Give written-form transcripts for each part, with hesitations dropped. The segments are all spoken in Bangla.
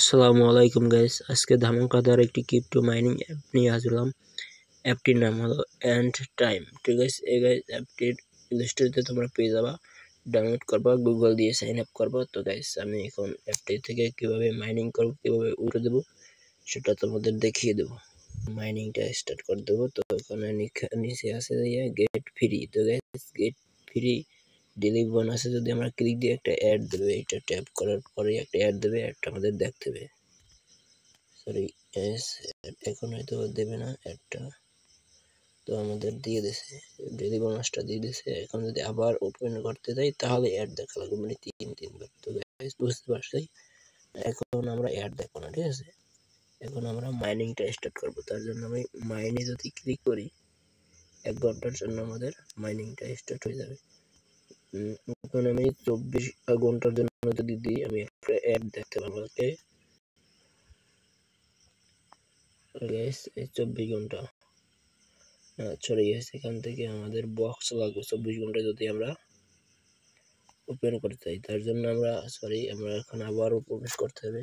আসসালামু আলাইকুম গাইস, আজকে ধামাকাদার একটি ক্রিপ্টো মাইনিং অ্যাপ নিয়ে আসলাম। অ্যাপটির নাম হলো এন্ড টাইম। ঠিক আছে, এই গাইস অ্যাপটির প্লে স্টোরে তোমরা পেয়ে যাবা, ডাউনলোড করবা, গুগল দিয়ে সাইন আপ করবা। তো গাইস আমি এখন অ্যাপটি থেকে কিভাবে মাইনিং করব, কিভাবে উড়ে দেবো সেটা তোমাদের দেখিয়ে দেবো। মাইনিংটা স্টার্ট করে দেবো। তো এখানে নিচে আছে গেট ফ্রি। তো গাইস গেট ফ্রি ডেলি বোনাসে যদি আমরা ক্লিক দিয়ে একটা অ্যাড দেবে, এটা ট্যাপ করার পরে একটা অ্যাড দেবে, অ্যাডটা আমাদের দেখতে হবে। সরি এস এখন হয়তো দেবে না অ্যাডটা, তো আমাদের দিয়ে দিছে, ডেলি বোনাসটা দিয়ে দিছে। এখন যদি আবার ওপেন করতে যাই তাহলে অ্যাড দেখা লাগবে, মানে তিনবার। তো গাইস বুঝতে পারছি, এখন আমরা অ্যাড দেখবো না। ঠিক আছে, এখন আমরা মাইনিংটা স্টার্ট করব। তার জন্য আমি মাইনে যদি ক্লিক করি 1 ঘন্টার জন্য আমাদের মাইনিংটা স্টার্ট হয়ে যাবে। এখন আমি 24 ঘন্টার জন্য যদি দিই, আমি একটা অ্যাড দেখতে পাবো। ওকে গাইস, এই 24 ঘন্টা চলে গেছে। এখান থেকে আমাদের বক্স লাগবে 24 ঘন্টা যদি আমরা ওপেন করতে চাই। তার জন্য আমরা আমরা এখন আবারও প্রবেশ করতে হবে,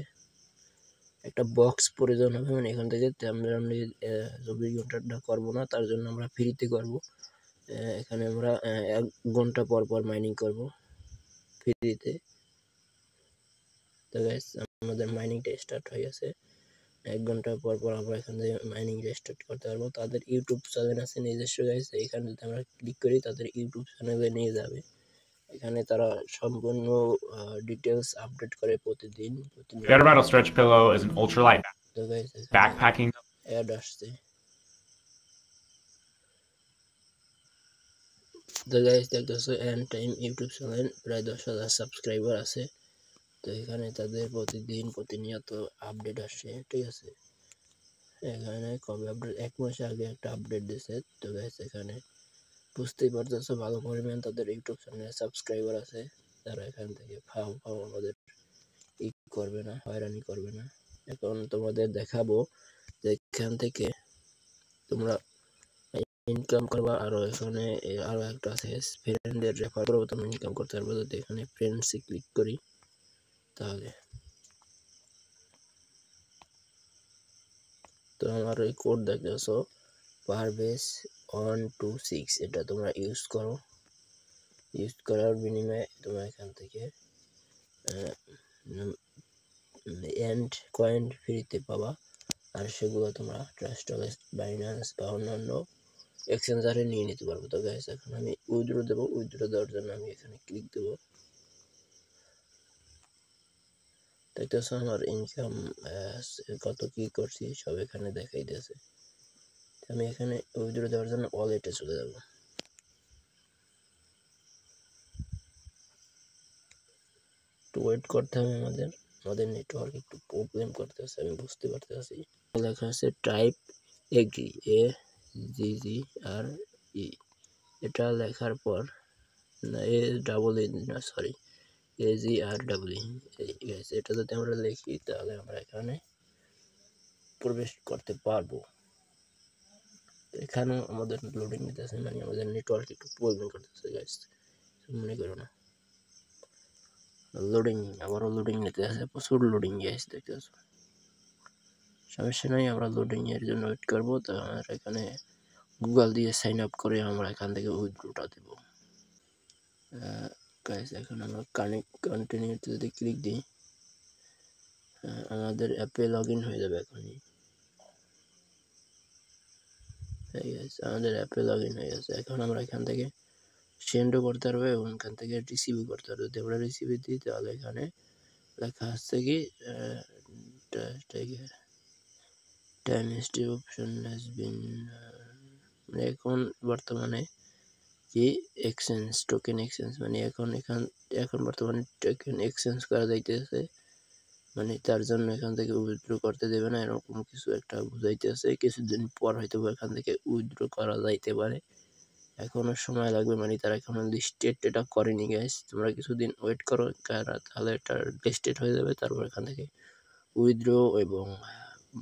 একটা বক্স প্রয়োজন হবে। মানে এখান থেকে আমরা 24 ঘন্টাটা করবো না, তার জন্য আমরা ফ্রিতে করব। এখানে আমরা 1 ঘন্টা পর পর মাইনিং করব ফ্রিতে। তো গাইস আমাদের মাইনিংটা স্টার্ট হয়ে গেছে। 1 ঘন্টা পর পর আমরা এখান থেকে মাইনিং স্টার্ট করতে পারবো। তাদের ইউটিউব চ্যানেল আছে নিজস্ব গাইস, এখানে যদি আমরা ক্লিক করি তাদের ইউটিউব চ্যানেলে নিয়ে যাবে। এখানে তারা সম্পূর্ণ ডিটেইলস আপডেট করে প্রতিদিন। Better Metal Stretch Pillow is an ultralight তো গাইস backpacking. অ্যাড আসছে। তো গাইস দেখতেছো এন্ড টাইম ইউটিউব চ্যানেল, প্রায় 10,000 সাবস্ক্রাইবার আছে। তো এখানে তাদের প্রতিনিয়ত আপডেট আসছে। ঠিক আছে, এখানে কবে আপডেট, 1 মাস আগে একটা আপডেট দিয়েছে। তো গাইস এখানে বুঝতেই পারতেছো ভালো পরিমাণ তাদের ইউটিউব চ্যানেলে সাবস্ক্রাইবার আছে। তারা এখান থেকে ফাও আমাদের ই করবে না, হয়রানি করবে না। এখন তোমাদের দেখাবো যে এখান থেকে তোমরা ইনকাম করবা। আরো এখানে আরো একটা আছে, ফ্রেন্ডদের রেফার করবো, তোমরা ইনকাম করতে পারবে। যদি এখানে ফ্রেন্ডসে ক্লিক করি তাহলে তো আমার এই কোড দেখতেছো পারভেজ 126, এটা তোমরা ইউজ করো। ইউজ করার বিনিময়ে তোমরা এখান থেকে এন্ড কয়েন ফ্রিতে পাবা। আর সেগুলো তোমরা ট্রাস্টলেস, বাইন্যান্স বা অন্যান্য এক্সচেঞ্জারে নিয়ে নিতে পারবো। তো গাইস এখন আমি উইথড্র দেবো। উইথড্র দেওয়ার জন্য আমি এখানে ক্লিক দেবো। দেখতেছো আমার ইনকাম কত কি করছি সব এখানে দেখাই দিয়েছে। আমি এখানে উইথড্র দেওয়ার জন্য ওয়ালেটে চলে যাব। একটু ওয়েট করতে হবে, আমাদের নেটওয়ার্ক একটু প্রবলেম করতেছে, আমি বুঝতে পারতেছি। লেখা আছে টাইপ এগ্রি, AGGRE, এটা লেখার পর না, AGRE, এটা যদি আমরা লিখি তাহলে আমরা এখানে প্রবেশ করতে পারবো। এখানেও আমাদের লোডিং নিতেছে, মানে আমাদের নেটওয়ার্ক একটু প্রবলেম করতেছে গাইস, মনে করো না। লোডিং, আবারও লোডিং নিতে আছে, প্রচুর লোডিং গাইস দেখতেছো। সমস্যা নাই, আমরা লোডিং এর জন্য ওয়েট করবো। তো আমরা এখানে গুগল দিয়ে সাইন আপ করে আমরা এখান থেকে উইথড্রটা দেবো। গাইস এখন আমরা কন্টিনিউতে যদি ক্লিক দিই, আমাদের অ্যাপে লগ ইন হয়ে যাবে এখনই। আমাদের অ্যাপে লগ ইন হয়ে গেছে। এখন আমরা এখান থেকে সেন্ডও করতে পারবো এবং এখান থেকে রিসিভও করতে পারবো। যদি আমরা রিসিভ দিই তাহলে এখানে লেখা আসছে কি time step option has been, মানে এখন বর্তমানে যে এক্সচেঞ্জ, টোকেন এক্সচেঞ্জ, মানে এখন বর্তমানে টোকেন এক্সচেঞ্জ করা যাইতেছে, মানে তার জন্য এখান থেকে উইথড্র করতে দেবে না, এরকম কিছু একটা বুঝাইতেছে। কিছুদিন পর হয়তো এখান থেকে উইথড্র করা যাইতে পারে, এখনো সময় লাগবে। মানে তারা এখনো লিস্টেড এটা করেনি গাইস, তোমরা কিছুদিন ওয়েট করো, তাহলে এটা লিস্টেড হয়ে যাবে। তারপর এখান থেকে উইথড্র এবং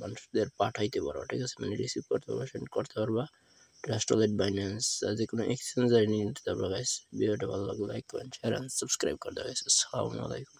মানুষদের পাঠাইতে পারো। ঠিক আছে, মানে রিসিভ করতে পারবা, সেন্ড করতে পারবা। ট্রাস্ট ওয়ালেট, বাইন্যান্স, যে কোনো এক্সচেঞ্জারে নিয়ে নিতে পারবা গাইস। ভিডিওটা ভালো লাগলে লাইক করেন, শেয়ার এন্ড সাবস্ক্রাইব করে দাও গাইস। আসসালামু আলাইকুম।